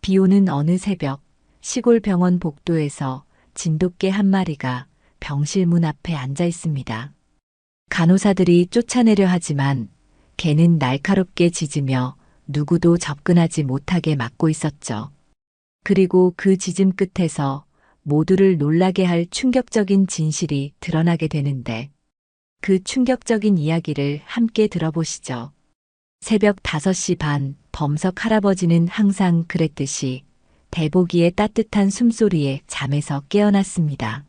비 오는 어느 새벽 시골 병원 복도에서 진돗개 한 마리가 병실 문 앞에 앉아 있습니다. 간호사들이 쫓아내려 하지만 개는 날카롭게 짖으며 누구도 접근하지 못하게 막고 있었죠. 그리고 그 짖음 끝에서 모두를 놀라게 할 충격적인 진실이 드러나게 되는데 그 충격적인 이야기를 함께 들어보시죠. 새벽 5시 반 범석 할아버지는 항상 그랬듯이 대보기의 따뜻한 숨소리에 잠에서 깨어났습니다.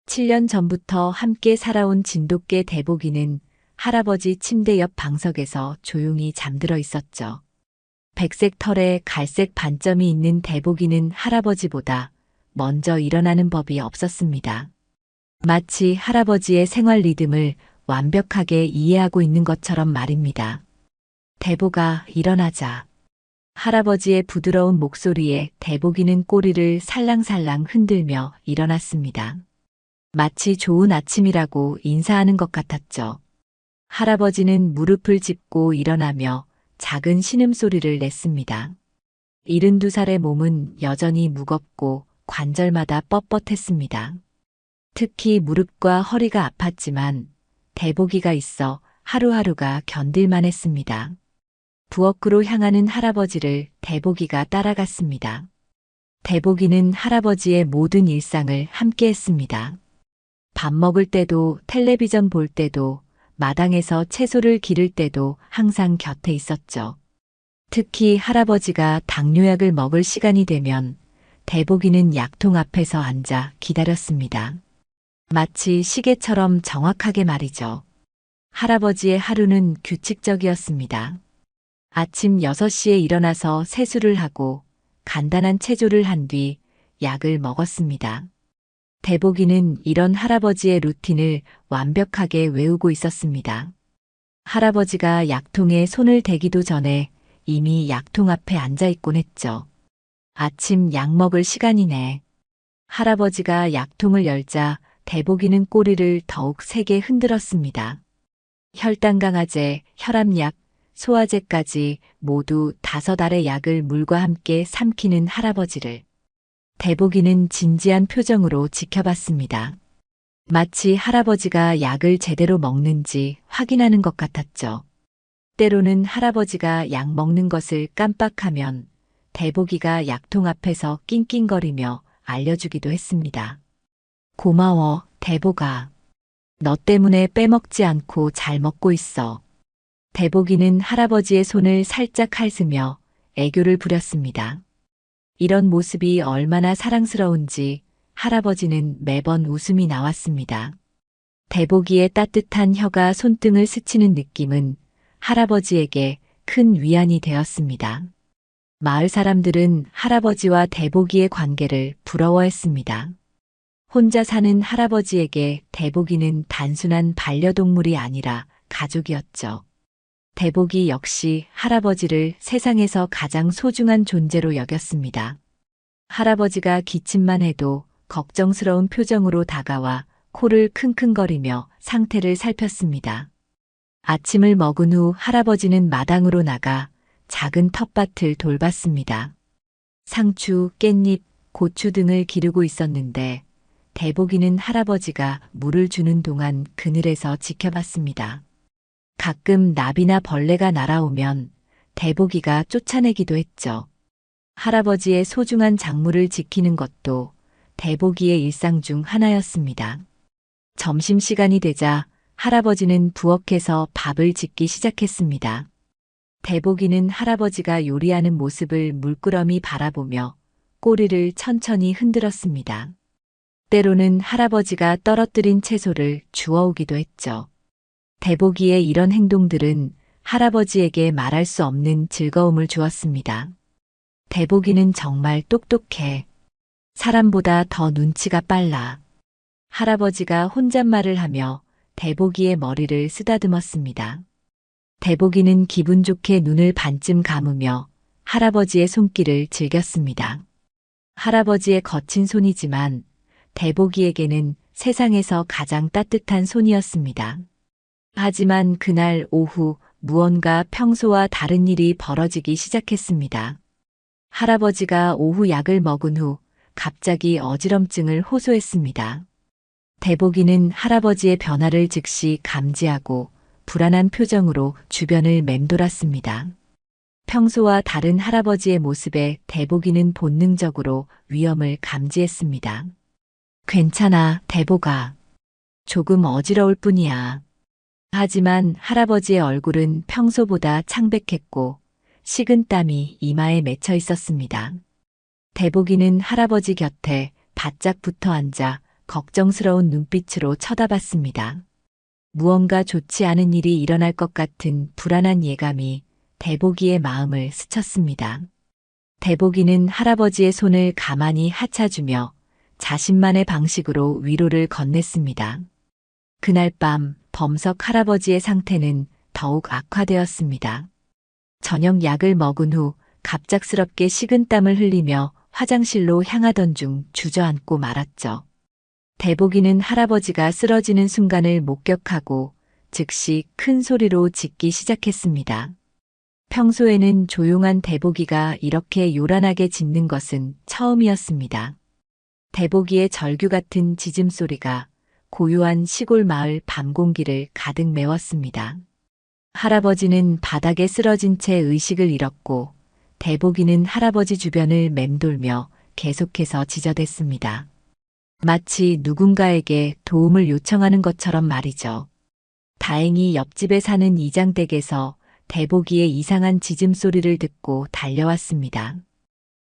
7년 전부터 함께 살아온 진돗개 대보기는 할아버지 침대 옆 방석에서 조용히 잠들어 있었죠. 백색 털에 갈색 반점이 있는 대보기는 할아버지보다 먼저 일어나는 법이 없었습니다. 마치 할아버지의 생활 리듬을 완벽하게 이해하고 있는 것처럼 말입니다. 대보가 일어나자. 할아버지의 부드러운 목소리에 대보기는 꼬리를 살랑살랑 흔들며 일어났습니다. 마치 좋은 아침이라고 인사하는 것 같았죠. 할아버지는 무릎을 짚고 일어나며 작은 신음소리를 냈습니다. 72살의 몸은 여전히 무겁고 관절마다 뻣뻣했습니다. 특히 무릎과 허리가 아팠지만 대보기가 있어 하루하루가 견딜만 했습니다. 부엌으로 향하는 할아버지를 대보기가 따라갔습니다. 대보기는 할아버지의 모든 일상을 함께 했습니다. 밥 먹을 때도 텔레비전 볼 때도 마당에서 채소를 기를 때도 항상 곁에 있었죠. 특히 할아버지가 당뇨약을 먹을 시간이 되면 대보기는 약통 앞에서 앉아 기다렸습니다. 마치 시계처럼 정확하게 말이죠. 할아버지의 하루는 규칙적이었습니다. 아침 6시에 일어나서 세수를 하고 간단한 체조를 한 뒤 약을 먹었습니다. 대보기는 이런 할아버지의 루틴을 완벽하게 외우고 있었습니다. 할아버지가 약통에 손을 대기도 전에 이미 약통 앞에 앉아 있곤 했죠. 아침 약 먹을 시간이네. 할아버지가 약통을 열자 대보기는 꼬리를 더욱 세게 흔들었습니다. 혈당 강화제, 혈압약, 소화제까지 모두 5알의 약을 물과 함께 삼키는 할아버지를 대보기는 진지한 표정으로 지켜봤습니다. 마치 할아버지가 약을 제대로 먹는지 확인하는 것 같았죠. 때로는 할아버지가 약 먹는 것을 깜빡하면 대보기가 약통 앞에서 낑낑거리며 알려주기도 했습니다. 고마워, 대보가. 너 때문에 빼먹지 않고 잘 먹고 있어. 대보기는 할아버지의 손을 살짝 핥으며 애교를 부렸습니다. 이런 모습이 얼마나 사랑스러운지 할아버지는 매번 웃음이 나왔습니다. 대보기의 따뜻한 혀가 손등을 스치는 느낌은 할아버지에게 큰 위안이 되었습니다. 마을 사람들은 할아버지와 대보기의 관계를 부러워했습니다. 혼자 사는 할아버지에게 대보기는 단순한 반려동물이 아니라 가족이었죠. 대보기 역시 할아버지를 세상에서 가장 소중한 존재로 여겼습니다. 할아버지가 기침만 해도 걱정스러운 표정으로 다가와 코를 킁킁거리며 상태를 살폈습니다. 아침을 먹은 후 할아버지는 마당으로 나가 작은 텃밭을 돌봤습니다. 상추, 깻잎, 고추 등을 기르고 있었는데 대보기는 할아버지가 물을 주는 동안 그늘에서 지켜봤습니다. 가끔 나비나 벌레가 날아오면 대보기가 쫓아내기도 했죠. 할아버지의 소중한 작물을 지키는 것도 대보기의 일상 중 하나였습니다. 점심시간이 되자 할아버지는 부엌에서 밥을 짓기 시작했습니다. 대보기는 할아버지가 요리하는 모습을 물끄러미 바라보며 꼬리를 천천히 흔들었습니다. 때로는 할아버지가 떨어뜨린 채소를 주워오기도 했죠. 대보기의 이런 행동들은 할아버지에게 말할 수 없는 즐거움을 주었습니다. 대보기는 정말 똑똑해. 사람보다 더 눈치가 빨라. 할아버지가 혼잣말을 하며 대보기의 머리를 쓰다듬었습니다. 대보기는 기분 좋게 눈을 반쯤 감으며 할아버지의 손길을 즐겼습니다. 할아버지의 거친 손이지만 대보기에게는 세상에서 가장 따뜻한 손이었습니다. 하지만 그날 오후 무언가 평소와 다른 일이 벌어지기 시작했습니다. 할아버지가 오후 약을 먹은 후 갑자기 어지럼증을 호소했습니다. 대복이는 할아버지의 변화를 즉시 감지하고 불안한 표정으로 주변을 맴돌았습니다. 평소와 다른 할아버지의 모습에 대복이는 본능적으로 위험을 감지했습니다. 괜찮아, 대복아. 조금 어지러울 뿐이야. 하지만 할아버지의 얼굴은 평소보다 창백했고 식은땀이 이마에 맺혀 있었습니다. 대복이는 할아버지 곁에 바짝 붙어 앉아 걱정스러운 눈빛으로 쳐다봤습니다. 무언가 좋지 않은 일이 일어날 것 같은 불안한 예감이 대복이의 마음을 스쳤습니다. 대복이는 할아버지의 손을 가만히 하차주며 자신만의 방식으로 위로를 건넸습니다. 그날 밤 범석 할아버지의 상태는 더욱 악화되었습니다. 저녁 약을 먹은 후 갑작스럽게 식은땀을 흘리며 화장실로 향하던 중 주저앉고 말았죠. 대복이는 할아버지가 쓰러지는 순간을 목격하고 즉시 큰 소리로 짖기 시작했습니다. 평소에는 조용한 대복이가 이렇게 요란하게 짖는 것은 처음이었습니다. 대복이의 절규 같은 짖음 소리가 고요한 시골 마을 밤 공기를 가득 메웠습니다. 할아버지는 바닥에 쓰러진 채 의식을 잃었고 대복이는 할아버지 주변을 맴돌며 계속해서 지저댔습니다. 마치 누군가에게 도움을 요청하는 것처럼 말이죠. 다행히 옆집에 사는 이장 댁에서 대복이의 이상한 짖음 소리를 듣고 달려왔습니다.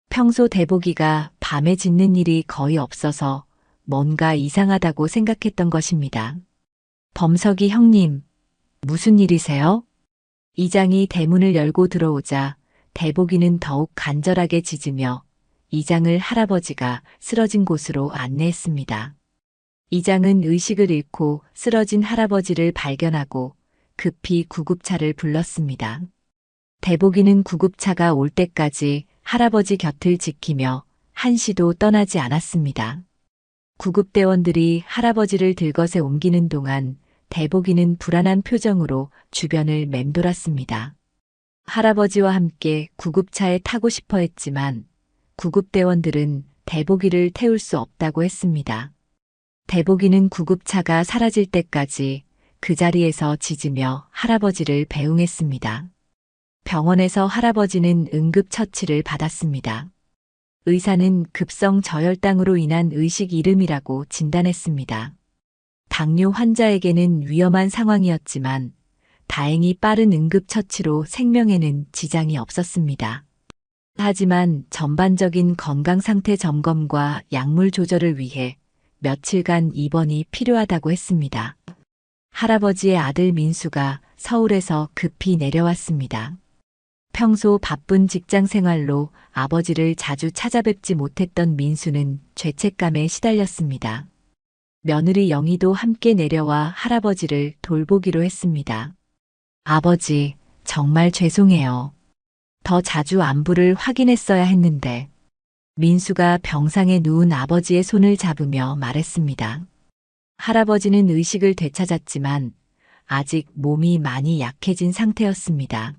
평소 대복이가 밤에 짖는 일이 거의 없어서 뭔가 이상하다고 생각했던 것입니다. 범석이 형님, 무슨 일이세요? 이장이 대문을 열고 들어오자 대복이는 더욱 간절하게 짖으며 이장을 할아버지가 쓰러진 곳으로 안내했습니다. 이장은 의식을 잃고 쓰러진 할아버지를 발견하고 급히 구급차를 불렀습니다. 대복이는 구급차가 올 때까지 할아버지 곁을 지키며 한시도 떠나지 않았습니다. 구급대원들이 할아버지를 들것에 옮기는 동안 대복이는 불안한 표정으로 주변을 맴돌았습니다. 할아버지와 함께 구급차에 타고 싶어 했지만 구급대원들은 대복이를 태울 수 없다고 했습니다. 대복이는 구급차가 사라질 때까지 그 자리에서 짖으며 할아버지를 배웅했습니다. 병원에서 할아버지는 응급처치를 받았습니다. 의사는 급성 저혈당으로 인한 의식 잃음이라고 진단했습니다. 당뇨 환자에게는 위험한 상황이었지만 다행히 빠른 응급처치로 생명에는 지장이 없었습니다. 하지만 전반적인 건강 상태 점검과 약물 조절을 위해 며칠간 입원이 필요하다고 했습니다. 할아버지의 아들 민수가 서울에서 급히 내려왔습니다. 평소 바쁜 직장 생활로 아버지를 자주 찾아뵙지 못했던 민수는 죄책감에 시달렸습니다. 며느리 영희도 함께 내려와 할아버지를 돌보기로 했습니다. 아버지, 정말 죄송해요. 더 자주 안부를 확인했어야 했는데. 민수가 병상에 누운 아버지의 손을 잡으며 말했습니다. 할아버지는 의식을 되찾았지만 아직 몸이 많이 약해진 상태였습니다.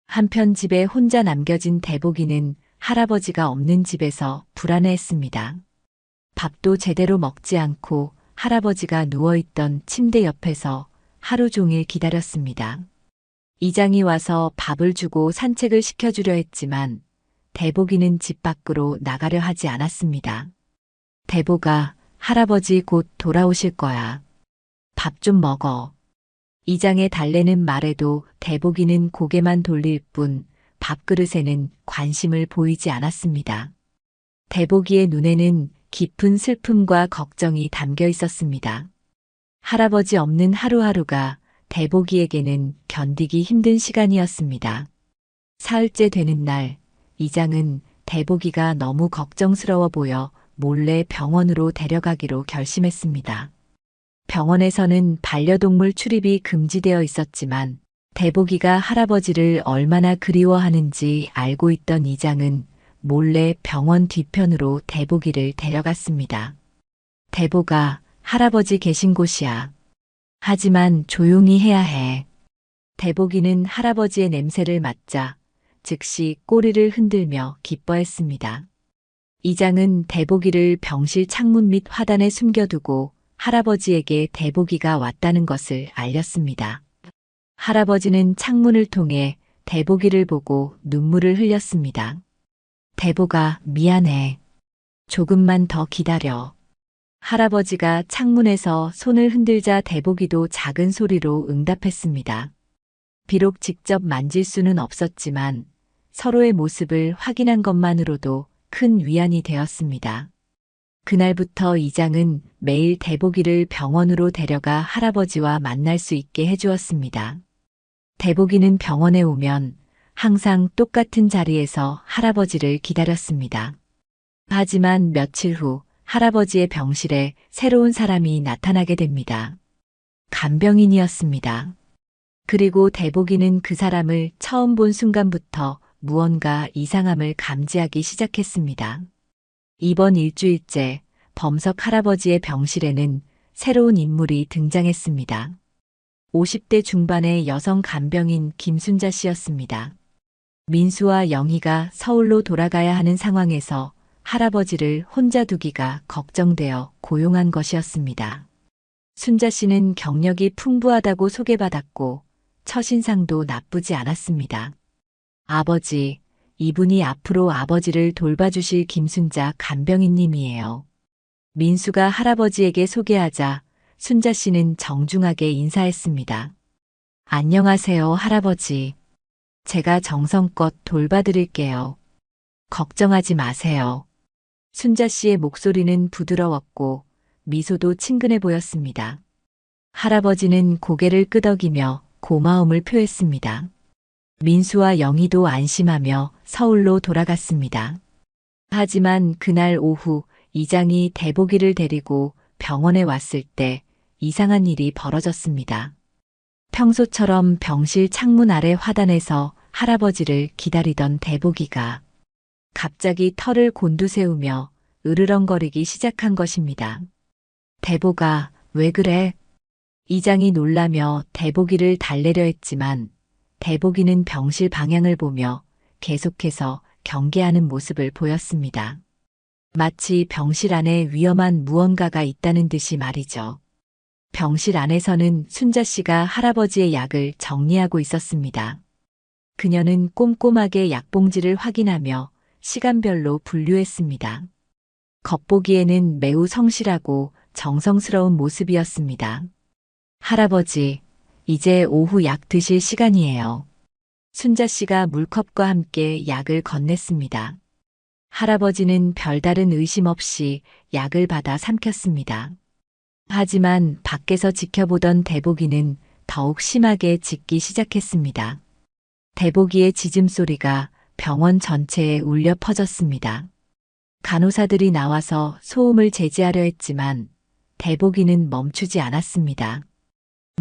한편 집에 혼자 남겨진 대복이는 할아버지가 없는 집에서 불안해했습니다. 밥도 제대로 먹지 않고 할아버지가 누워있던 침대 옆에서 하루 종일 기다렸습니다. 이장이 와서 밥을 주고 산책을 시켜주려 했지만 대복이는 집 밖으로 나가려 하지 않았습니다. 대복아, 할아버지 곧 돌아오실 거야. 밥 좀 먹어. 이장의 달래는 말에도 대복이는 고개만 돌릴 뿐 밥그릇에는 관심을 보이지 않았습니다. 대복이의 눈에는 깊은 슬픔과 걱정이 담겨 있었습니다. 할아버지 없는 하루하루가 대복이에게는 견디기 힘든 시간이었습니다. 사흘째 되는 날, 이장은 대복이가 너무 걱정스러워 보여 몰래 병원으로 데려가기로 결심했습니다. 병원에서는 반려동물 출입이 금지되어 있었지만 대복이가 할아버지를 얼마나 그리워하는지 알고 있던 이장은 몰래 병원 뒤편으로 대복이를 데려갔습니다. 대복아, 할아버지 계신 곳이야. 하지만 조용히 해야 해. 대복이는 할아버지의 냄새를 맡자 즉시 꼬리를 흔들며 기뻐했습니다. 이장은 대보기를 병실 창문 및 화단에 숨겨두고 할아버지에게 대보기가 왔다는 것을 알렸습니다. 할아버지는 창문을 통해 대보기를 보고 눈물을 흘렸습니다. 대보가 미안해. 조금만 더 기다려. 할아버지가 창문에서 손을 흔들자 대보기도 작은 소리로 응답했습니다. 비록 직접 만질 수는 없었지만 서로의 모습을 확인한 것만으로도 큰 위안이 되었습니다. 그날부터 이장은 매일 대보기를 병원으로 데려가 할아버지와 만날 수 있게 해주었습니다. 대보기는 병원에 오면 항상 똑같은 자리에서 할아버지를 기다렸습니다. 하지만 며칠 후 할아버지의 병실에 새로운 사람이 나타나게 됩니다. 간병인이었습니다. 그리고 대보기는 그 사람을 처음 본 순간부터 무언가 이상함을 감지하기 시작했습니다. 이번 일주일째 범석 할아버지의 병실에는 새로운 인물이 등장했습니다. 50대 중반의 여성 간병인 김순자 씨였습니다. 민수와 영희가 서울로 돌아가야 하는 상황에서 할아버지를 혼자 두기가 걱정되어 고용한 것이었습니다. 순자 씨는 경력이 풍부하다고 소개받았고 첫인상도 나쁘지 않았습니다. 아버지, 이분이 앞으로 아버지를 돌봐주실 김순자 간병인님이에요. 민수가 할아버지에게 소개하자 순자 씨는 정중하게 인사했습니다. 안녕하세요, 할아버지. 제가 정성껏 돌봐드릴게요. 걱정하지 마세요. 순자 씨의 목소리는 부드러웠고 미소도 친근해 보였습니다. 할아버지는 고개를 끄덕이며 고마움을 표했습니다. 민수와 영희도 안심하며 서울로 돌아갔습니다. 하지만 그날 오후 이장이 대보기를 데리고 병원에 왔을 때 이상한 일이 벌어졌습니다. 평소처럼 병실 창문 아래 화단에서 할아버지를 기다리던 대보기가 갑자기 털을 곤두세우며 으르렁거리기 시작한 것입니다. 대보가 왜 그래? 이장이 놀라며 대보기를 달래려 했지만 대보기는 병실 방향을 보며 계속해서 경계하는 모습을 보였습니다. 마치 병실 안에 위험한 무언가가 있다는 듯이 말이죠. 병실 안에서는 순자 씨가 할아버지의 약을 정리하고 있었습니다. 그녀는 꼼꼼하게 약봉지를 확인하며 시간별로 분류했습니다. 겉보기에는 매우 성실하고 정성스러운 모습이었습니다. 할아버지, 이제 오후 약 드실 시간이에요. 순자 씨가 물컵과 함께 약을 건넸습니다. 할아버지는 별다른 의심 없이 약을 받아 삼켰습니다. 하지만 밖에서 지켜보던 대보기는 더욱 심하게 짖기 시작했습니다. 대보기의 짖음소리가 병원 전체에 울려 퍼졌습니다. 간호사들이 나와서 소음을 제지하려 했지만 대보기는 멈추지 않았습니다.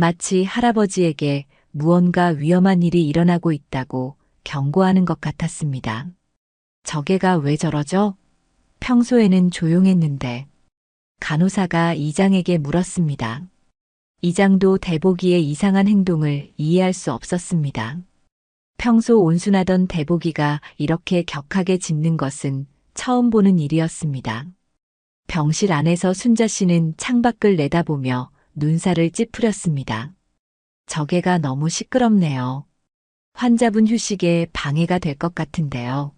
마치 할아버지에게 무언가 위험한 일이 일어나고 있다고 경고하는 것 같았습니다. 저게가 왜 저러죠? 평소에는 조용했는데. 간호사가 이장에게 물었습니다. 이장도 대보기의 이상한 행동을 이해할 수 없었습니다. 평소 온순하던 대보기가 이렇게 격하게 짖는 것은 처음 보는 일이었습니다. 병실 안에서 순자 씨는 창밖을 내다보며 눈살을 찌푸렸습니다. 저게가 너무 시끄럽네요. 환자분 휴식에 방해가 될 것 같은데요.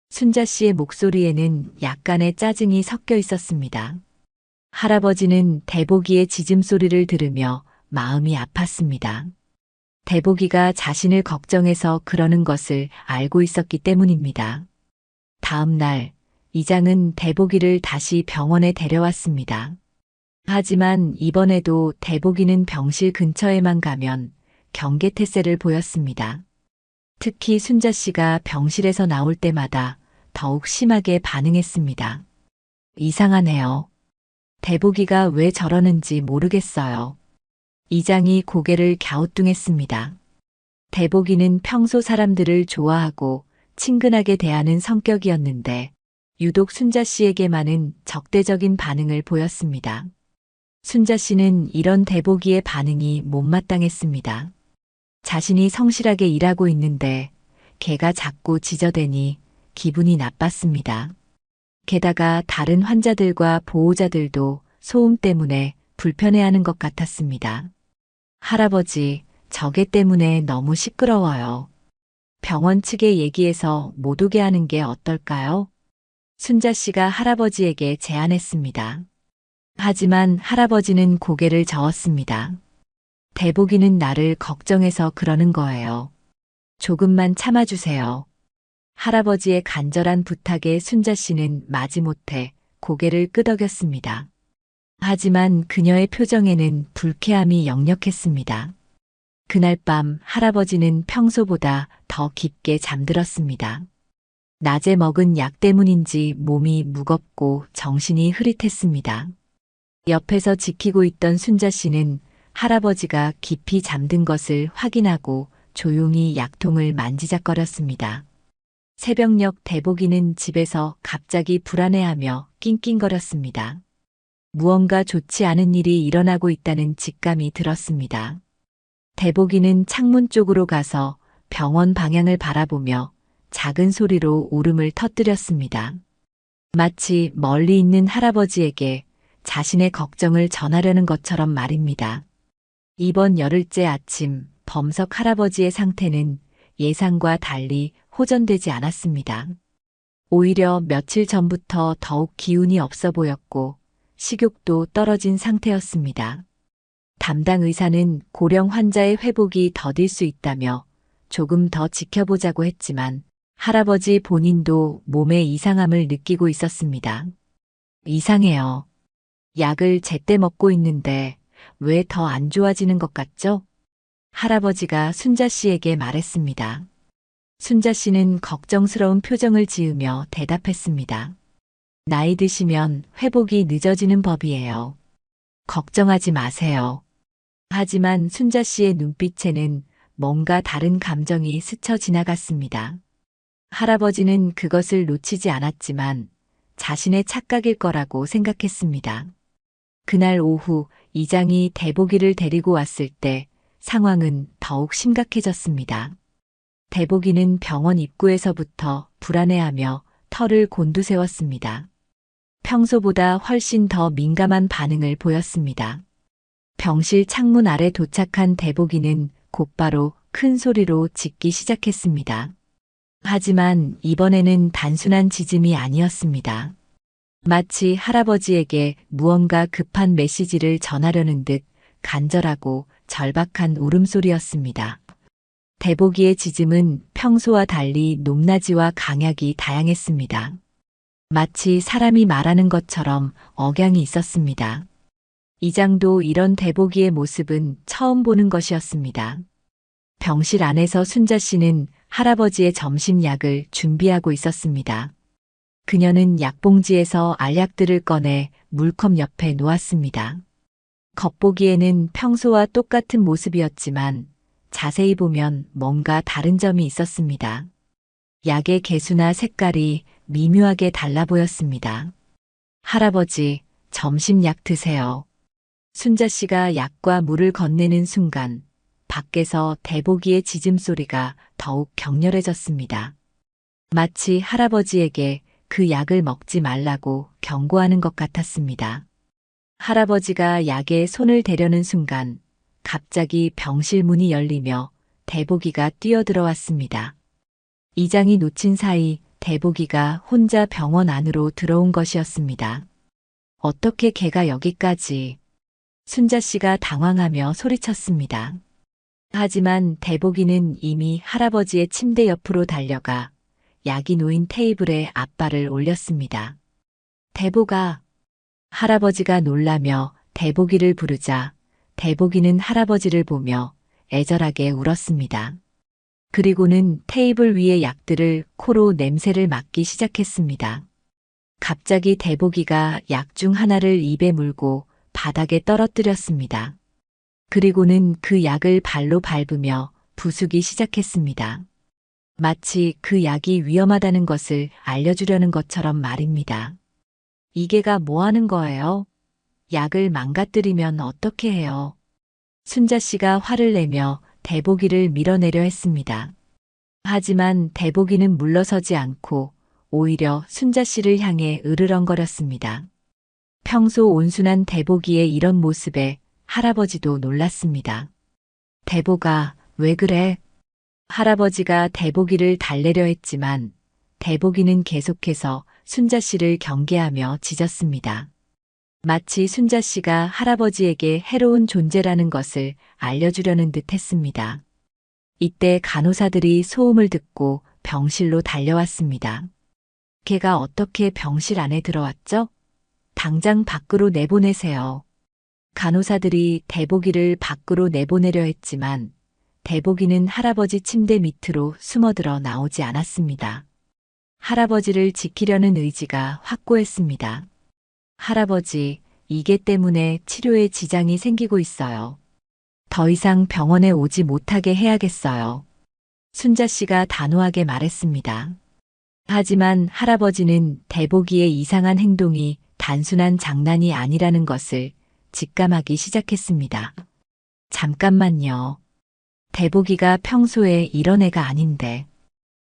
순자 씨의 목소리에는 약간의 짜증이 섞여 있었습니다. 할아버지는 대보기의 짖음소리를 들으며 마음이 아팠습니다. 대보기가 자신을 걱정해서 그러는 것을 알고 있었기 때문입니다. 다음 날, 이장은 대보기를 다시 병원에 데려왔습니다. 하지만 이번에도 대보기는 병실 근처에만 가면 경계태세를 보였습니다. 특히 순자 씨가 병실에서 나올 때마다 더욱 심하게 반응했습니다. 이상하네요. 대보기가 왜 저러는지 모르겠어요. 이장이 고개를 갸우뚱했습니다. 대보기는 평소 사람들을 좋아하고 친근하게 대하는 성격이었는데 유독 순자 씨에게만은 적대적인 반응을 보였습니다. 순자 씨는 이런 대보기의 반응이 못마땅했습니다. 자신이 성실하게 일하고 있는데 개가 자꾸 지저대니 기분이 나빴습니다. 게다가 다른 환자들과 보호자들도 소음 때문에 불편해하는 것 같았습니다. 할아버지, 저 개 때문에 너무 시끄러워요. 병원 측에 얘기해서 못 오게 하는 게 어떨까요? 순자 씨가 할아버지에게 제안했습니다. 하지만 할아버지는 고개를 저었습니다. 대복이는 나를 걱정해서 그러는 거예요. 조금만 참아주세요. 할아버지의 간절한 부탁에 순자 씨는 마지못해 고개를 끄덕였습니다. 하지만 그녀의 표정에는 불쾌함이 역력했습니다. 그날 밤 할아버지는 평소보다 더 깊게 잠들었습니다. 낮에 먹은 약 때문인지 몸이 무겁고 정신이 흐릿했습니다. 옆에서 지키고 있던 순자 씨는 할아버지가 깊이 잠든 것을 확인하고 조용히 약통을 만지작거렸습니다. 새벽녘 대복이는 집에서 갑자기 불안해하며 낑낑거렸습니다. 무언가 좋지 않은 일이 일어나고 있다는 직감이 들었습니다. 대복이는 창문 쪽으로 가서 병원 방향을 바라보며 작은 소리로 울음을 터뜨렸습니다. 마치 멀리 있는 할아버지에게 자신의 걱정을 전하려는 것처럼 말입니다. 이번 열흘째 아침 범석 할아버지의 상태는 예상과 달리 호전되지 않았습니다. 오히려 며칠 전부터 더욱 기운이 없어 보였고 식욕도 떨어진 상태였습니다. 담당 의사는 고령 환자의 회복이 더딜 수 있다며 조금 더 지켜보자고 했지만 할아버지 본인도 몸에 이상함을 느끼고 있었습니다. 이상해요. 약을 제때 먹고 있는데 왜 더 안 좋아지는 것 같죠? 할아버지가 순자 씨에게 말했습니다. 순자 씨는 걱정스러운 표정을 지으며 대답했습니다. 나이 드시면 회복이 늦어지는 법이에요. 걱정하지 마세요. 하지만 순자 씨의 눈빛에는 뭔가 다른 감정이 스쳐 지나갔습니다. 할아버지는 그것을 놓치지 않았지만 자신의 착각일 거라고 생각했습니다. 그날 오후 이장이 대복이를 데리고 왔을 때 상황은 더욱 심각해졌습니다. 대복이는 병원 입구에서부터 불안해하며 털을 곤두세웠습니다. 평소보다 훨씬 더 민감한 반응을 보였습니다. 병실 창문 아래 도착한 대복이는 곧바로 큰 소리로 짖기 시작했습니다. 하지만 이번에는 단순한 짖음이 아니었습니다. 마치 할아버지에게 무언가 급한 메시지를 전하려는 듯 간절하고 절박한 울음소리였습니다. 대복이의 짖음은 평소와 달리 높낮이와 강약이 다양했습니다. 마치 사람이 말하는 것처럼 억양이 있었습니다. 이장도 이런 대복이의 모습은 처음 보는 것이었습니다. 병실 안에서 순자 씨는 할아버지의 점심약을 준비하고 있었습니다. 그녀는 약봉지에서 알약들을 꺼내 물컵 옆에 놓았습니다. 겉보기에는 평소와 똑같은 모습이었지만 자세히 보면 뭔가 다른 점이 있었습니다. 약의 개수나 색깔이 미묘하게 달라 보였습니다. 할아버지, 점심약 드세요. 순자 씨가 약과 물을 건네는 순간 밖에서 대복이의 짖음소리가 더욱 격렬해졌습니다. 마치 할아버지에게 그 약을 먹지 말라고 경고하는 것 같았습니다. 할아버지가 약에 손을 대려는 순간 갑자기 병실 문이 열리며 대복이가 뛰어들어왔습니다. 이장이 놓친 사이 대복이가 혼자 병원 안으로 들어온 것이었습니다. 어떻게 걔가 여기까지? 순자 씨가 당황하며 소리쳤습니다. 하지만 대복이는 이미 할아버지의 침대 옆으로 달려가 약이 놓인 테이블에 앞발을 올렸습니다. 대복아. 할아버지가 놀라며 대복이를 부르자 대복이는 할아버지를 보며 애절하게 울었습니다. 그리고는 테이블 위의 약들을 코로 냄새를 맡기 시작했습니다. 갑자기 대복이가 약 중 하나를 입에 물고 바닥에 떨어뜨렸습니다. 그리고는 그 약을 발로 밟으며 부수기 시작했습니다. 마치 그 약이 위험하다는 것을 알려주려는 것처럼 말입니다. 이게가 뭐 하는 거예요? 약을 망가뜨리면 어떻게 해요? 순자 씨가 화를 내며 대복이를 밀어내려 했습니다. 하지만 대복이는 물러서지 않고 오히려 순자 씨를 향해 으르렁거렸습니다. 평소 온순한 대복이의 이런 모습에 할아버지도 놀랐습니다. 대복아, 왜 그래? 할아버지가 대복이를 달래려 했지만 대복이는 계속해서 순자 씨를 경계하며 짖었습니다. 마치 순자 씨가 할아버지에게 해로운 존재라는 것을 알려주려는 듯 했습니다. 이때 간호사들이 소음을 듣고 병실로 달려왔습니다. 걔가 어떻게 병실 안에 들어왔죠? 당장 밖으로 내보내세요. 간호사들이 대복이를 밖으로 내보내려 했지만 대복이는 할아버지 침대 밑으로 숨어들어 나오지 않았습니다. 할아버지를 지키려는 의지가 확고했습니다. 할아버지, 이게 때문에 치료에 지장이 생기고 있어요. 더 이상 병원에 오지 못하게 해야겠어요. 순자 씨가 단호하게 말했습니다. 하지만 할아버지는 대복이의 이상한 행동이 단순한 장난이 아니라는 것을 직감하기 시작했습니다. 잠깐만요. 대복이가 평소에 이런 애가 아닌데.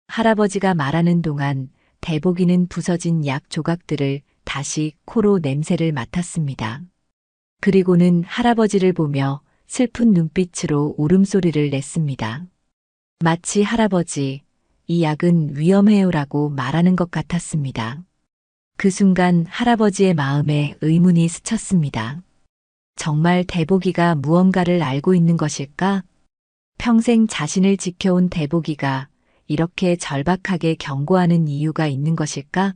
할아버지가 말하는 동안 대복이는 부서진 약 조각들을 다시 코로 냄새를 맡았습니다. 그리고는 할아버지를 보며 슬픈 눈빛으로 울음소리를 냈습니다. 마치 할아버지, 이 약은 위험해요라고 말하는 것 같았습니다. 그 순간 할아버지의 마음에 의문이 스쳤습니다. 정말 대복이가 무언가를 알고 있는 것일까? 평생 자신을 지켜온 대복이가 이렇게 절박하게 경고하는 이유가 있는 것일까?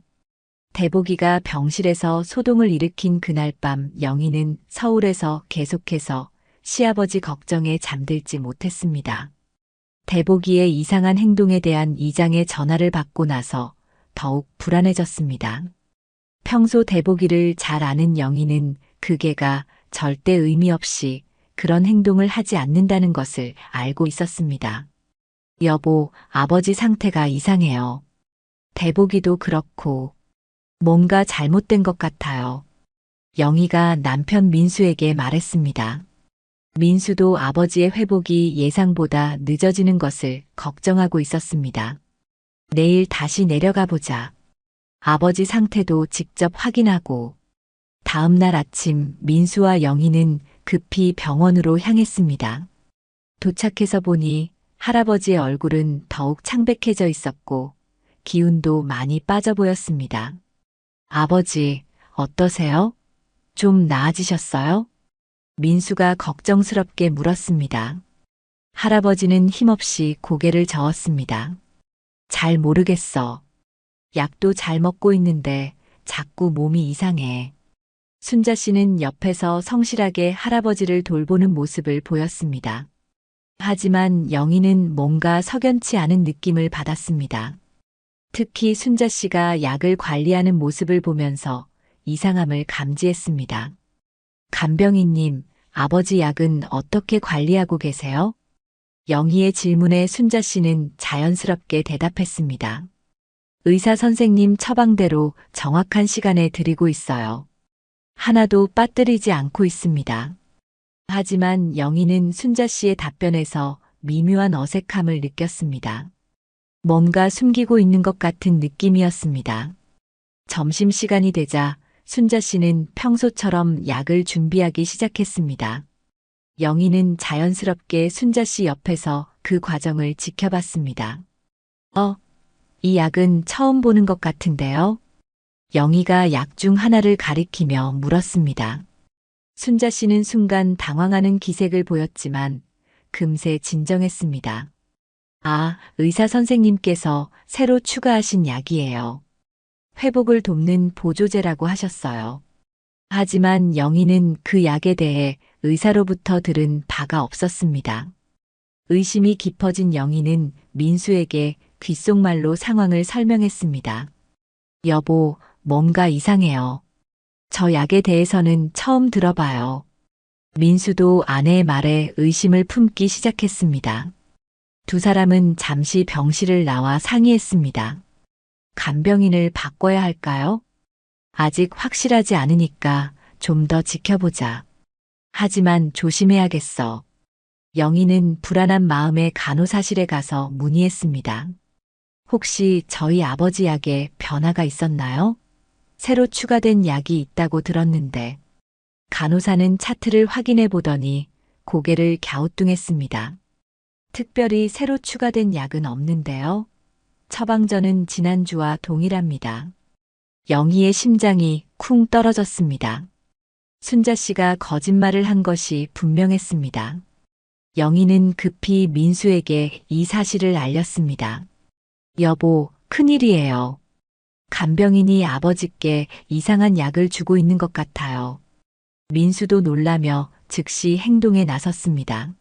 대복이가 병실에서 소동을 일으킨 그날 밤 영희는 서울에서 계속해서 시아버지 걱정에 잠들지 못했습니다. 대복이의 이상한 행동에 대한 이장의 전화를 받고 나서 더욱 불안해졌습니다. 평소 대복이를 잘 아는 영희는 그 개가 절대 의미 없이 그런 행동을 하지 않는다는 것을 알고 있었습니다. 여보, 아버지 상태가 이상해요. 대복이도 그렇고 뭔가 잘못된 것 같아요. 영희가 남편 민수에게 말했습니다. 민수도 아버지의 회복이 예상보다 늦어지는 것을 걱정하고 있었습니다. 내일 다시 내려가 보자. 아버지 상태도 직접 확인하고. 다음 날 아침 민수와 영희는 급히 병원으로 향했습니다. 도착해서 보니 할아버지의 얼굴은 더욱 창백해져 있었고 기운도 많이 빠져 보였습니다. 아버지, 어떠세요? 좀 나아지셨어요? 민수가 걱정스럽게 물었습니다. 할아버지는 힘없이 고개를 저었습니다. 잘 모르겠어. 약도 잘 먹고 있는데 자꾸 몸이 이상해. 순자 씨는 옆에서 성실하게 할아버지를 돌보는 모습을 보였습니다. 하지만 영희는 뭔가 석연치 않은 느낌을 받았습니다. 특히 순자 씨가 약을 관리하는 모습을 보면서 이상함을 감지했습니다. 간병인님, 아버지 약은 어떻게 관리하고 계세요? 영희의 질문에 순자 씨는 자연스럽게 대답했습니다. 의사 선생님 처방대로 정확한 시간에 드리고 있어요. 하나도 빠뜨리지 않고 있습니다. 하지만 영희는 순자 씨의 답변에서 미묘한 어색함을 느꼈습니다. 뭔가 숨기고 있는 것 같은 느낌이었습니다. 점심시간이 되자 순자 씨는 평소처럼 약을 준비하기 시작했습니다. 영희는 자연스럽게 순자 씨 옆에서 그 과정을 지켜봤습니다. 이 약은 처음 보는 것 같은데요? 영희가 약 중 하나를 가리키며 물었습니다. 순자 씨는 순간 당황하는 기색을 보였지만 금세 진정했습니다. 아, 의사 선생님께서 새로 추가하신 약이에요. 회복을 돕는 보조제라고 하셨어요. 하지만 영희는 그 약에 대해 의사로부터 들은 바가 없었습니다. 의심이 깊어진 영희는 민수에게 귓속말로 상황을 설명했습니다. 여보, 뭔가 이상해요. 저 약에 대해서는 처음 들어봐요. 민수도 아내의 말에 의심을 품기 시작했습니다. 두 사람은 잠시 병실을 나와 상의했습니다. 간병인을 바꿔야 할까요? 아직 확실하지 않으니까 좀 더 지켜보자. 하지만 조심해야겠어. 영희는 불안한 마음에 간호사실에 가서 문의했습니다. 혹시 저희 아버지 약에 변화가 있었나요? 새로 추가된 약이 있다고 들었는데. 간호사는 차트를 확인해 보더니 고개를 갸우뚱했습니다. 특별히 새로 추가된 약은 없는데요. 처방전은 지난주와 동일합니다. 영희의 심장이 쿵 떨어졌습니다. 순자 씨가 거짓말을 한 것이 분명했습니다. 영희는 급히 민수에게 이 사실을 알렸습니다. 여보, 큰일이에요. 간병인이 아버지께 이상한 약을 주고 있는 것 같아요. 민수도 놀라며 즉시 행동에 나섰습니다.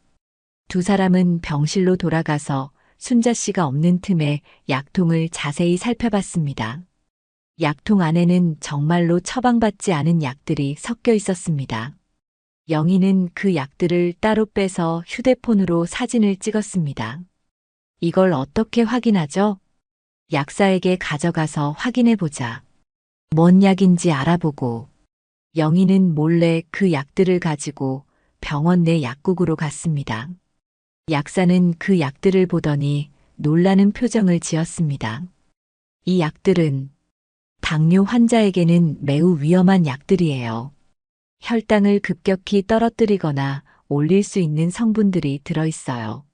두 사람은 병실로 돌아가서 순자 씨가 없는 틈에 약통을 자세히 살펴봤습니다. 약통 안에는 정말로 처방받지 않은 약들이 섞여 있었습니다. 영희는 그 약들을 따로 빼서 휴대폰으로 사진을 찍었습니다. 이걸 어떻게 확인하죠? 약사에게 가져가서 확인해 보자. 뭔 약인지 알아보고. 영희는 몰래 그 약들을 가지고 병원 내 약국으로 갔습니다. 약사는 그 약들을 보더니 놀라는 표정을 지었습니다. 이 약들은 당뇨 환자에게는 매우 위험한 약들이에요. 혈당을 급격히 떨어뜨리거나 올릴 수 있는 성분들이 들어있어요.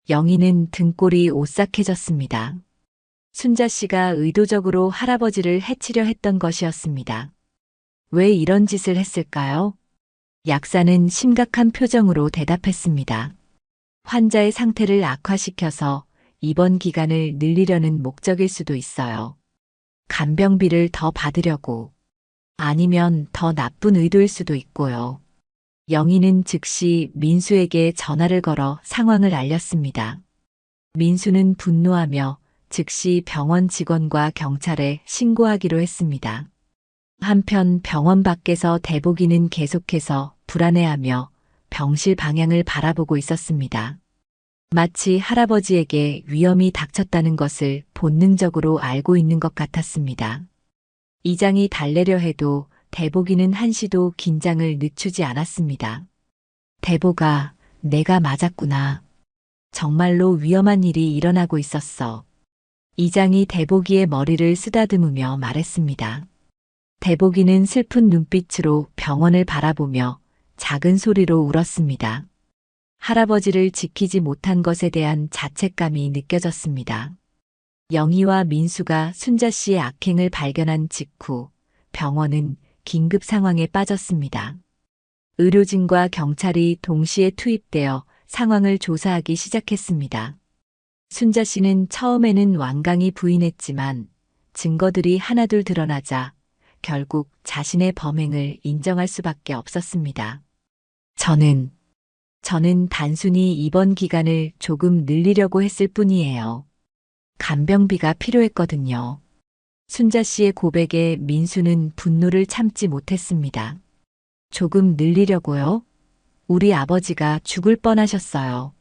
영희는 등골이 오싹해졌습니다. 순자 씨가 의도적으로 할아버지를 해치려 했던 것이었습니다. 왜 이런 짓을 했을까요? 약사는 심각한 표정으로 대답했습니다. 환자의 상태를 악화시켜서 입원 기간을 늘리려는 목적일 수도 있어요. 간병비를 더 받으려고. 아니면 더 나쁜 의도일 수도 있고요. 영희는 즉시 민수에게 전화를 걸어 상황을 알렸습니다. 민수는 분노하며 즉시 병원 직원과 경찰에 신고하기로 했습니다. 한편 병원 밖에서 대복이는 계속해서 불안해하며 병실 방향을 바라보고 있었습니다. 마치 할아버지에게 위험이 닥쳤다는 것을 본능적으로 알고 있는 것 같았습니다. 이장이 달래려 해도 대복이는 한시도 긴장을 늦추지 않았습니다. 대복아, 내가 맞았구나. 정말로 위험한 일이 일어나고 있었어. 이장이 대복이의 머리를 쓰다듬으며 말했습니다. 대복이는 슬픈 눈빛으로 병원을 바라보며 작은 소리로 울었습니다. 할아버지를 지키지 못한 것에 대한 자책감이 느껴졌습니다. 영희와 민수가 순자 씨의 악행을 발견한 직후 병원은 긴급 상황에 빠졌습니다. 의료진과 경찰이 동시에 투입되어 상황을 조사하기 시작했습니다. 순자 씨는 처음에는 완강히 부인했지만 증거들이 하나둘 드러나자 결국 자신의 범행을 인정할 수밖에 없었습니다. 저는 단순히 입원 기간을 조금 늘리려고 했을 뿐이에요. 간병비가 필요했거든요. 순자 씨의 고백에 민수는 분노를 참지 못했습니다. 조금 늘리려고요? 우리 아버지가 죽을 뻔하셨어요.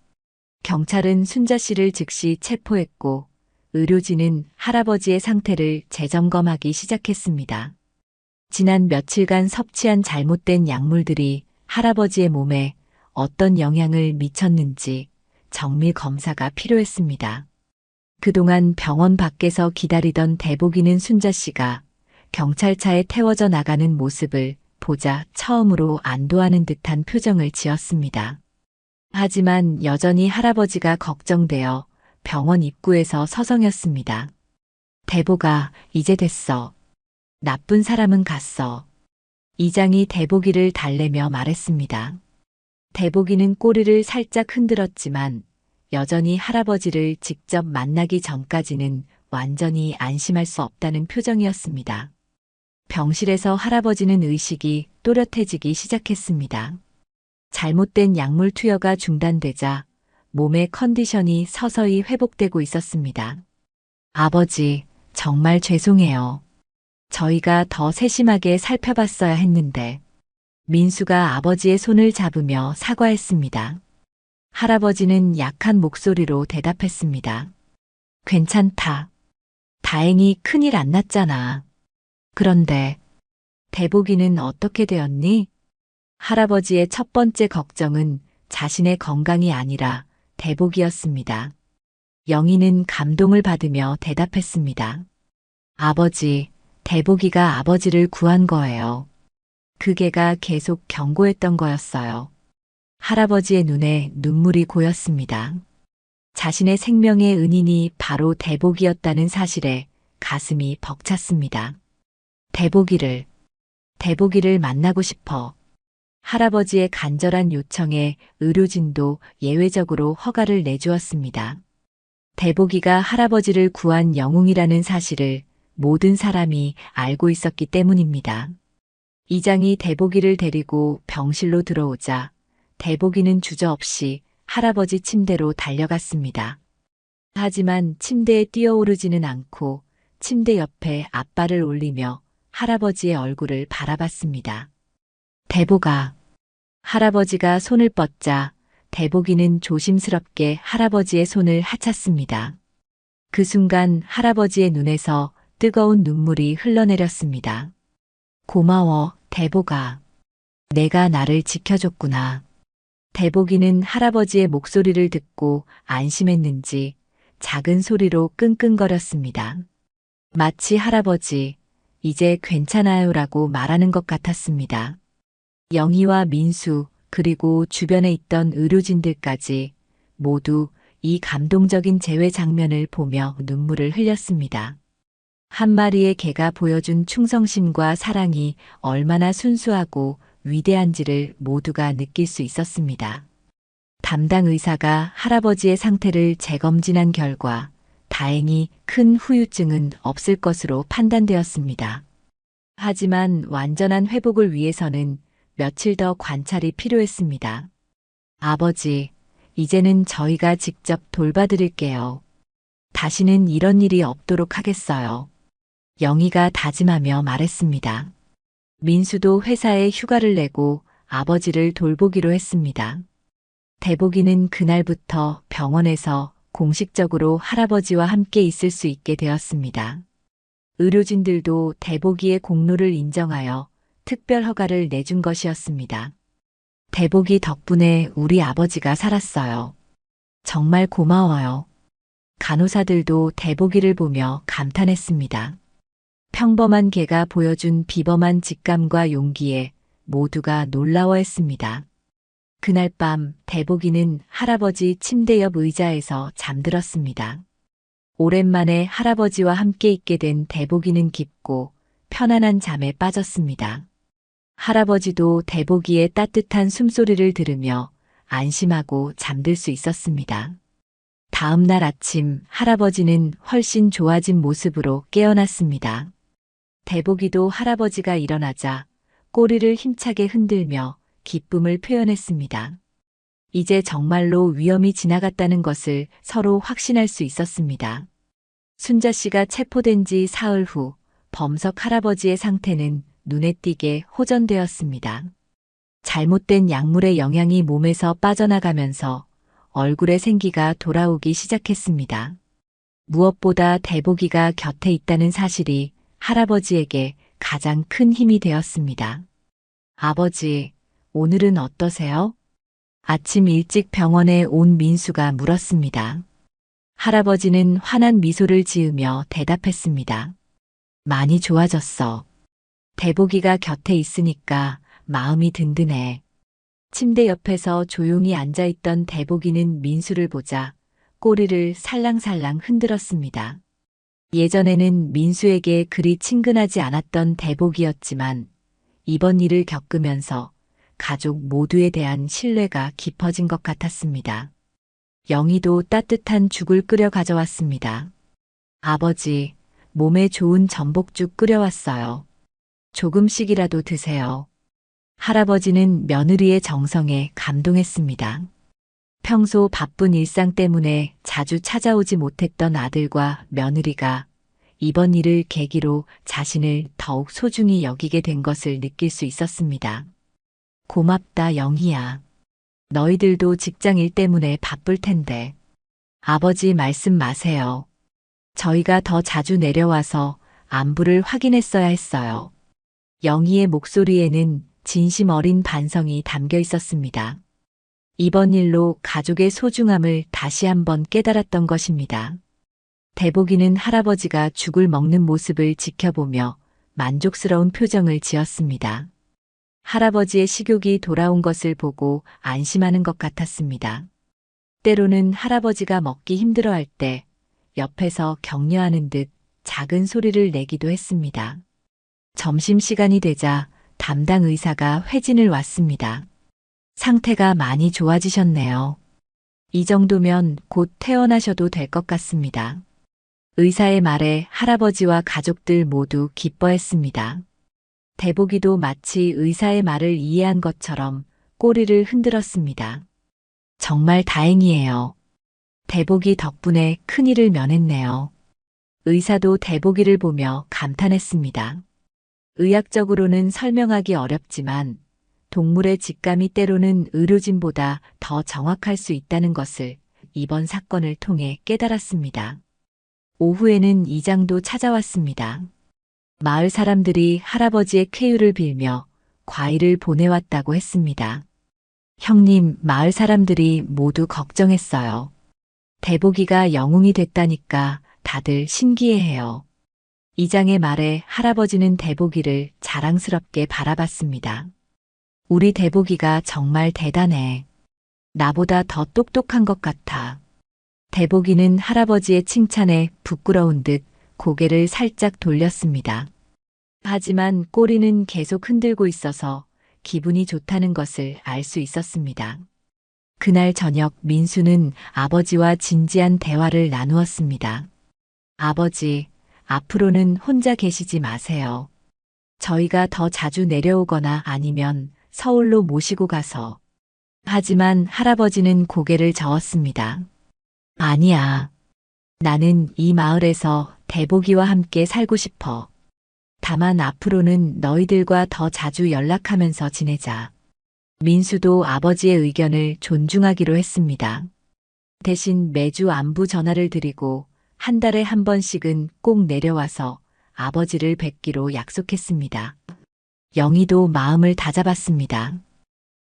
경찰은 순자 씨를 즉시 체포했고 의료진은 할아버지의 상태를 재점검하기 시작했습니다. 지난 며칠간 섭취한 잘못된 약물들이 할아버지의 몸에 어떤 영향을 미쳤는지 정밀 검사가 필요했습니다. 그동안 병원 밖에서 기다리던 대복이는 순자 씨가 경찰차에 태워져 나가는 모습을 보자 처음으로 안도하는 듯한 표정을 지었습니다. 하지만 여전히 할아버지가 걱정되어 병원 입구에서 서성였습니다. 대복아, 이제 됐어. 나쁜 사람은 갔어. 이장이 대복이를 달래며 말했습니다. 대복이는 꼬리를 살짝 흔들었지만 여전히 할아버지를 직접 만나기 전까지는 완전히 안심할 수 없다는 표정이었습니다. 병실에서 할아버지는 의식이 또렷해지기 시작했습니다. 잘못된 약물 투여가 중단되자 몸의 컨디션이 서서히 회복되고 있었습니다. 아버지, 정말 죄송해요. 저희가 더 세심하게 살펴봤어야 했는데. 민수가 아버지의 손을 잡으며 사과했습니다. 할아버지는 약한 목소리로 대답했습니다. 괜찮다. 다행히 큰일 안 났잖아. 그런데 대복이는 어떻게 되었니? 할아버지의 첫 번째 걱정은 자신의 건강이 아니라 대복이었습니다. 영희는 감동을 받으며 대답했습니다. 아버지, 대복이가 아버지를 구한 거예요. 그 개가 계속 경고했던 거였어요. 할아버지의 눈에 눈물이 고였습니다. 자신의 생명의 은인이 바로 대복이었다는 사실에 가슴이 벅찼습니다. 대복이를 만나고 싶어. 할아버지의 간절한 요청에 의료진도 예외적으로 허가를 내주었습니다. 대복이가 할아버지를 구한 영웅이라는 사실을 모든 사람이 알고 있었기 때문입니다. 이장이 대복이를 데리고 병실로 들어오자 대복이는 주저없이 할아버지 침대로 달려갔습니다. 하지만 침대에 뛰어오르지는 않고 침대 옆에 앞발을 올리며 할아버지의 얼굴을 바라봤습니다. 대복아. 할아버지가 손을 뻗자 대복이는 조심스럽게 할아버지의 손을 하찼습니다. 그 순간 할아버지의 눈에서 뜨거운 눈물이 흘러내렸습니다. 고마워, 대복아. 내가 나를 지켜줬구나. 대복이는 할아버지의 목소리를 듣고 안심했는지 작은 소리로 끙끙거렸습니다. 마치 할아버지, 이제 괜찮아요라고 말하는 것 같았습니다. 영희와 민수, 그리고 주변에 있던 의료진들까지 모두 이 감동적인 재회 장면을 보며 눈물을 흘렸습니다. 한 마리의 개가 보여준 충성심과 사랑이 얼마나 순수하고 위대한지를 모두가 느낄 수 있었습니다. 담당 의사가 할아버지의 상태를 재검진한 결과 다행히 큰 후유증은 없을 것으로 판단되었습니다. 하지만 완전한 회복을 위해서는 며칠 더 관찰이 필요했습니다. 아버지, 이제는 저희가 직접 돌봐드릴게요. 다시는 이런 일이 없도록 하겠어요. 영희가 다짐하며 말했습니다. 민수도 회사에 휴가를 내고 아버지를 돌보기로 했습니다. 대복이는 그날부터 병원에서 공식적으로 할아버지와 함께 있을 수 있게 되었습니다. 의료진들도 대복이의 공로를 인정하여 특별 허가를 내준 것이었습니다. 대복이 덕분에 우리 아버지가 살았어요. 정말 고마워요. 간호사들도 대복이를 보며 감탄했습니다. 평범한 개가 보여준 비범한 직감과 용기에 모두가 놀라워했습니다. 그날 밤 대복이는 할아버지 침대 옆 의자에서 잠들었습니다. 오랜만에 할아버지와 함께 있게 된 대복이는 깊고 편안한 잠에 빠졌습니다. 할아버지도 대복이의 따뜻한 숨소리를 들으며 안심하고 잠들 수 있었습니다. 다음 날 아침 할아버지는 훨씬 좋아진 모습으로 깨어났습니다. 대복이도 할아버지가 일어나자 꼬리를 힘차게 흔들며 기쁨을 표현했습니다. 이제 정말로 위험이 지나갔다는 것을 서로 확신할 수 있었습니다. 순자 씨가 체포된 지 사흘 후 범석 할아버지의 상태는 눈에 띄게 호전되었습니다. 잘못된 약물의 영향이 몸에서 빠져나가면서 얼굴에 생기가 돌아오기 시작했습니다. 무엇보다 대복이가 곁에 있다는 사실이 할아버지에게 가장 큰 힘이 되었습니다. 아버지, 오늘은 어떠세요? 아침 일찍 병원에 온 민수가 물었습니다. 할아버지는 환한 미소를 지으며 대답했습니다. 많이 좋아졌어. 대복이가 곁에 있으니까 마음이 든든해. 침대 옆에서 조용히 앉아있던 대복이는 민수를 보자 꼬리를 살랑살랑 흔들었습니다. 예전에는 민수에게 그리 친근하지 않았던 대복이었지만 이번 일을 겪으면서 가족 모두에 대한 신뢰가 깊어진 것 같았습니다. 영희도 따뜻한 죽을 끓여 가져왔습니다. 아버지, 몸에 좋은 전복죽 끓여왔어요. 조금씩이라도 드세요. 할아버지는 며느리의 정성에 감동했습니다. 평소 바쁜 일상 때문에 자주 찾아오지 못했던 아들과 며느리가 이번 일을 계기로 자신을 더욱 소중히 여기게 된 것을 느낄 수 있었습니다. 고맙다, 영희야. 너희들도 직장 일 때문에 바쁠 텐데. 아버지 말씀 마세요. 저희가 더 자주 내려와서 안부를 확인했어야 했어요. 영희의 목소리에는 진심 어린 반성이 담겨 있었습니다. 이번 일로 가족의 소중함을 다시 한번 깨달았던 것입니다. 대복이는 할아버지가 죽을 먹는 모습을 지켜보며 만족스러운 표정을 지었습니다. 할아버지의 식욕이 돌아온 것을 보고 안심하는 것 같았습니다. 때로는 할아버지가 먹기 힘들어할 때 옆에서 격려하는 듯 작은 소리를 내기도 했습니다. 점심시간이 되자 담당 의사가 회진을 왔습니다. 상태가 많이 좋아지셨네요. 이 정도면 곧 퇴원하셔도 될 것 같습니다. 의사의 말에 할아버지와 가족들 모두 기뻐했습니다. 대복이도 마치 의사의 말을 이해한 것처럼 꼬리를 흔들었습니다. 정말 다행이에요. 대복이 덕분에 큰일을 면했네요. 의사도 대복이를 보며 감탄했습니다. 의학적으로는 설명하기 어렵지만 동물의 직감이 때로는 의료진보다 더 정확할 수 있다는 것을 이번 사건을 통해 깨달았습니다. 오후에는 이장도 찾아왔습니다. 마을 사람들이 할아버지의 쾌유를 빌며 과일을 보내왔다고 했습니다. 형님, 마을 사람들이 모두 걱정했어요. 대복이가 영웅이 됐다니까 다들 신기해해요. 이장의 말에 할아버지는 대복이를 자랑스럽게 바라봤습니다. 우리 대복이가 정말 대단해. 나보다 더 똑똑한 것 같아. 대복이는 할아버지의 칭찬에 부끄러운 듯 고개를 살짝 돌렸습니다. 하지만 꼬리는 계속 흔들고 있어서 기분이 좋다는 것을 알 수 있었습니다. 그날 저녁 민수는 아버지와 진지한 대화를 나누었습니다. 아버지, 앞으로는 혼자 계시지 마세요. 저희가 더 자주 내려오거나 아니면 서울로 모시고 가서. 하지만 할아버지는 고개를 저었습니다. 아니야. 나는 이 마을에서 대복이와 함께 살고 싶어. 다만 앞으로는 너희들과 더 자주 연락하면서 지내자. 민수도 아버지의 의견을 존중하기로 했습니다. 대신 매주 안부 전화를 드리고 한 달에 한 번씩은 꼭 내려와서 아버지를 뵙기로 약속했습니다. 영희도 마음을 다잡았습니다.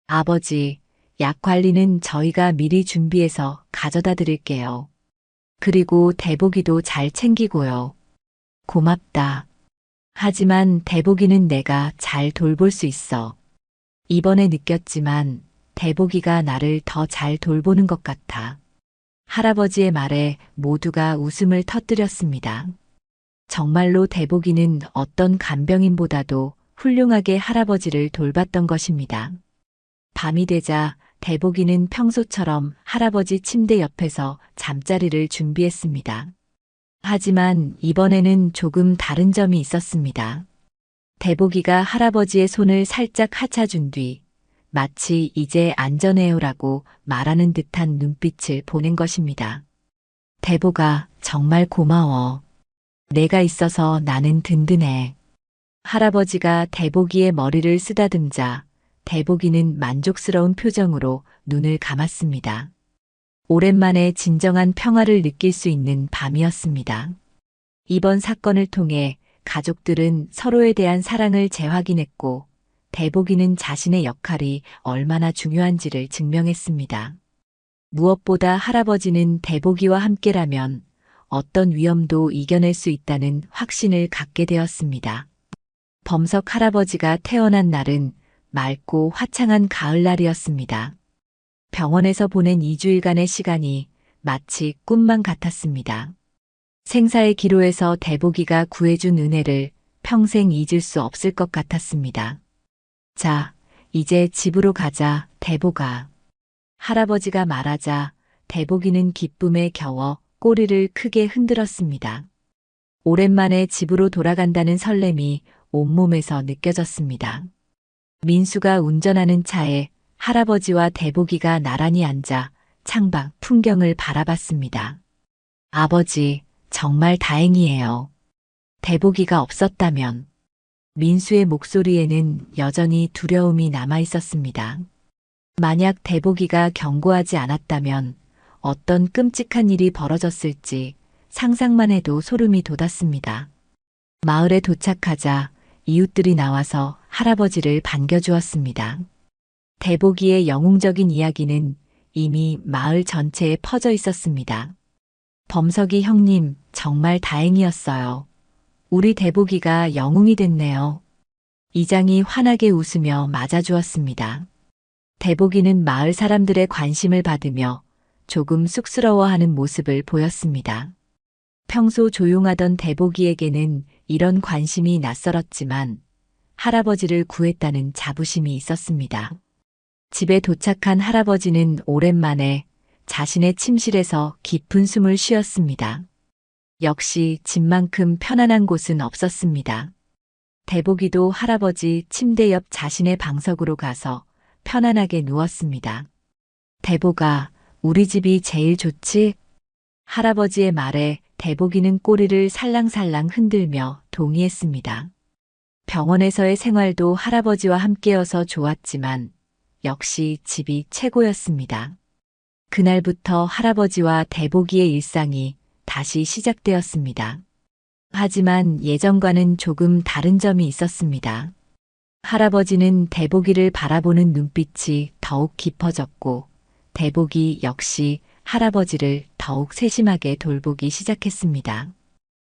아버지, 약 관리는 저희가 미리 준비해서 가져다 드릴게요. 그리고 대복이도 잘 챙기고요. 고맙다. 하지만 대복이는 내가 잘 돌볼 수 있어. 이번에 느꼈지만 대복이가 나를 더 잘 돌보는 것 같아. 할아버지의 말에 모두가 웃음을 터뜨렸습니다. 정말로 대복이는 어떤 간병인보다도 훌륭하게 할아버지를 돌봤던 것입니다. 밤이 되자 대복이는 평소처럼 할아버지 침대 옆에서 잠자리를 준비했습니다. 하지만 이번에는 조금 다른 점이 있었습니다. 대복이가 할아버지의 손을 살짝 하차준 뒤 마치 이제 안전해요라고 말하는 듯한 눈빛을 보낸 것입니다. 대복아, 정말 고마워. 내가 있어서 나는 든든해. 할아버지가 대복이의 머리를 쓰다듬자 대복이는 만족스러운 표정으로 눈을 감았습니다. 오랜만에 진정한 평화를 느낄 수 있는 밤이었습니다. 이번 사건을 통해 가족들은 서로에 대한 사랑을 재확인했고 대복이는 자신의 역할이 얼마나 중요한지를 증명했습니다. 무엇보다 할아버지는 대복이와 함께라면 어떤 위험도 이겨낼 수 있다는 확신을 갖게 되었습니다. 범석 할아버지가 태어난 날은 맑고 화창한 가을날이었습니다. 병원에서 보낸 2주일간의 시간이 마치 꿈만 같았습니다. 생사의 기로에서 대복이가 구해준 은혜를 평생 잊을 수 없을 것 같았습니다. 자, 이제 집으로 가자, 대복아. 할아버지가 말하자 대복이는 기쁨에 겨워 꼬리를 크게 흔들었습니다. 오랜만에 집으로 돌아간다는 설렘이 온몸에서 느껴졌습니다. 민수가 운전하는 차에 할아버지와 대복이가 나란히 앉아 창밖 풍경을 바라봤습니다. 아버지, 정말 다행이에요. 대복이가 없었다면. 민수의 목소리에는 여전히 두려움이 남아 있었습니다. 만약 대복이가 경고하지 않았다면 어떤 끔찍한 일이 벌어졌을지 상상만 해도 소름이 돋았습니다. 마을에 도착하자 이웃들이 나와서 할아버지를 반겨주었습니다. 대복이의 영웅적인 이야기는 이미 마을 전체에 퍼져 있었습니다. 범석이 형님, 정말 다행이었어요. 우리 대복이가 영웅이 됐네요. 이장이 환하게 웃으며 맞아주었습니다. 대복이는 마을 사람들의 관심을 받으며 조금 쑥스러워하는 모습을 보였습니다. 평소 조용하던 대복이에게는 이런 관심이 낯설었지만 할아버지를 구했다는 자부심이 있었습니다. 집에 도착한 할아버지는 오랜만에 자신의 침실에서 깊은 숨을 쉬었습니다. 역시 집만큼 편안한 곳은 없었습니다. 대복이도 할아버지 침대 옆 자신의 방석으로 가서 편안하게 누웠습니다. 대복아, 우리 집이 제일 좋지? 할아버지의 말에 대복이는 꼬리를 살랑살랑 흔들며 동의했습니다. 병원에서의 생활도 할아버지와 함께여서 좋았지만 역시 집이 최고였습니다. 그날부터 할아버지와 대복이의 일상이 다시 시작되었습니다. 하지만 예전과는 조금 다른 점이 있었습니다. 할아버지는 대복이를 바라보는 눈빛이 더욱 깊어졌고 대복이 역시 할아버지를 더욱 세심하게 돌보기 시작했습니다.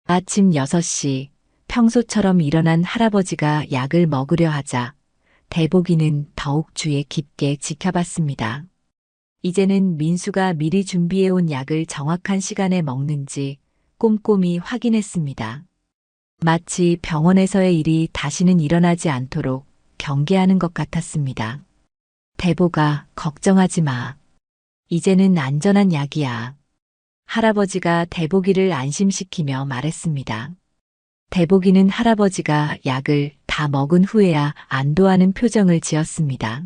아침 6시 평소처럼 일어난 할아버지가 약을 먹으려 하자 대복이는 더욱 주의 깊게 지켜봤습니다. 이제는 민수가 미리 준비해온 약을 정확한 시간에 먹는지 꼼꼼히 확인했습니다. 마치 병원에서의 일이 다시는 일어나지 않도록 경계하는 것 같았습니다. 대복아, 걱정하지 마. 이제는 안전한 약이야. 할아버지가 대복이를 안심시키며 말했습니다. 대복이는 할아버지가 약을 다 먹은 후에야 안도하는 표정을 지었습니다.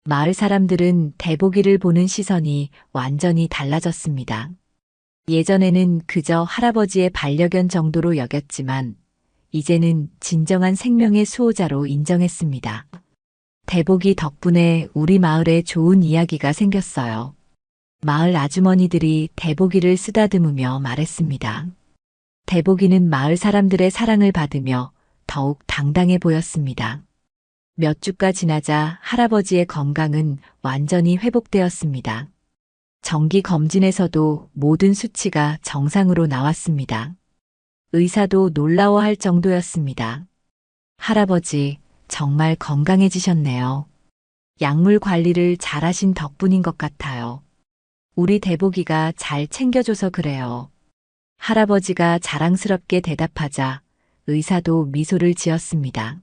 마을 사람들은 대복이를 보는 시선이 완전히 달라졌습니다. 예전에는 그저 할아버지의 반려견 정도로 여겼지만 이제는 진정한 생명의 수호자로 인정했습니다. 대복이 덕분에 우리 마을에 좋은 이야기가 생겼어요. 마을 아주머니들이 대복이를 쓰다듬으며 말했습니다. 대복이는 마을 사람들의 사랑을 받으며 더욱 당당해 보였습니다. 몇 주가 지나자 할아버지의 건강은 완전히 회복되었습니다. 정기 검진에서도 모든 수치가 정상으로 나왔습니다. 의사도 놀라워할 정도였습니다. 할아버지, 정말 건강해지셨네요. 약물 관리를 잘하신 덕분인 것 같아요. 우리 대복이가 잘 챙겨줘서 그래요. 할아버지가 자랑스럽게 대답하자 의사도 미소를 지었습니다.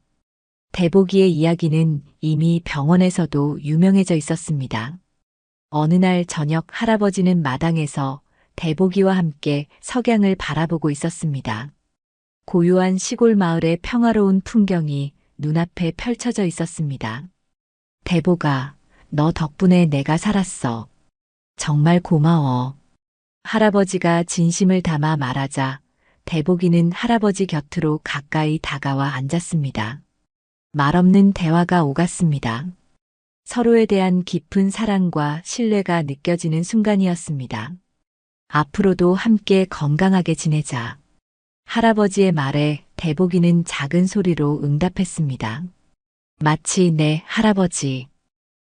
대복이의 이야기는 이미 병원에서도 유명해져 있었습니다. 어느 날 저녁 할아버지는 마당에서 대복이와 함께 석양을 바라보고 있었습니다. 고요한 시골 마을의 평화로운 풍경이 눈앞에 펼쳐져 있었습니다. 대복아, 너 덕분에 내가 살았어. 정말 고마워. 할아버지가 진심을 담아 말하자 대복이는 할아버지 곁으로 가까이 다가와 앉았습니다. 말없는 대화가 오갔습니다. 서로에 대한 깊은 사랑과 신뢰가 느껴지는 순간이었습니다. 앞으로도 함께 건강하게 지내자. 할아버지의 말에 대복이는 작은 소리로 응답했습니다. 마치 네, 할아버지.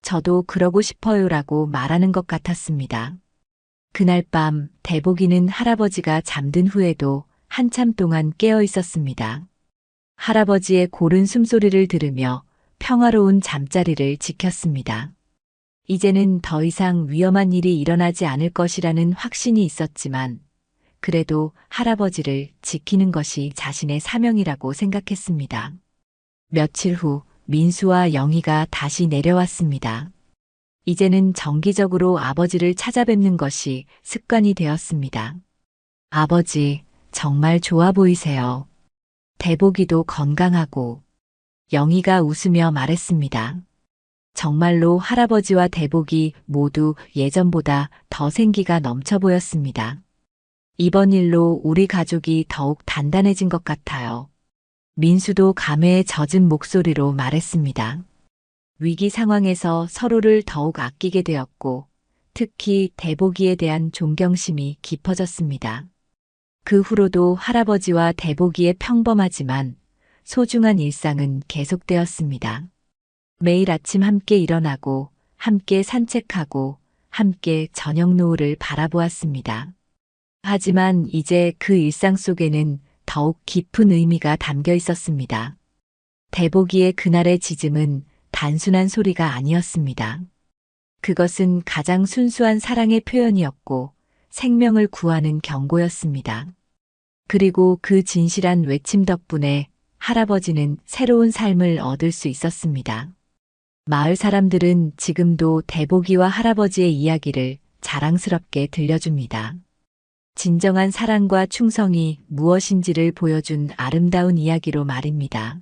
저도 그러고 싶어요라고 말하는 것 같았습니다. 그날 밤 대복이는 할아버지가 잠든 후에도 한참 동안 깨어 있었습니다. 할아버지의 고른 숨소리를 들으며 평화로운 잠자리를 지켰습니다. 이제는 더 이상 위험한 일이 일어나지 않을 것이라는 확신이 있었지만 그래도 할아버지를 지키는 것이 자신의 사명이라고 생각했습니다. 며칠 후 민수와 영희가 다시 내려왔습니다. 이제는 정기적으로 아버지를 찾아뵙는 것이 습관이 되었습니다. 아버지, 정말 좋아 보이세요. 대복이도 건강하고. 영희가 웃으며 말했습니다. 정말로 할아버지와 대복이 모두 예전보다 더 생기가 넘쳐 보였습니다. 이번 일로 우리 가족이 더욱 단단해진 것 같아요. 민수도 감회에 젖은 목소리로 말했습니다. 위기 상황에서 서로를 더욱 아끼게 되었고 특히 대복이에 대한 존경심이 깊어졌습니다. 그 후로도 할아버지와 대복이의 평범하지만 소중한 일상은 계속되었습니다. 매일 아침 함께 일어나고 함께 산책하고 함께 저녁 노을을 바라보았습니다. 하지만 이제 그 일상 속에는 더욱 깊은 의미가 담겨 있었습니다. 대보기의 그날의 짖음은 단순한 소리가 아니었습니다. 그것은 가장 순수한 사랑의 표현이었고 생명을 구하는 경고였습니다. 그리고 그 진실한 외침 덕분에 할아버지는 새로운 삶을 얻을 수 있었습니다. 마을 사람들은 지금도 대보기와 할아버지의 이야기를 자랑스럽게 들려줍니다. 진정한 사랑과 충성이 무엇인지를 보여준 아름다운 이야기로 말입니다.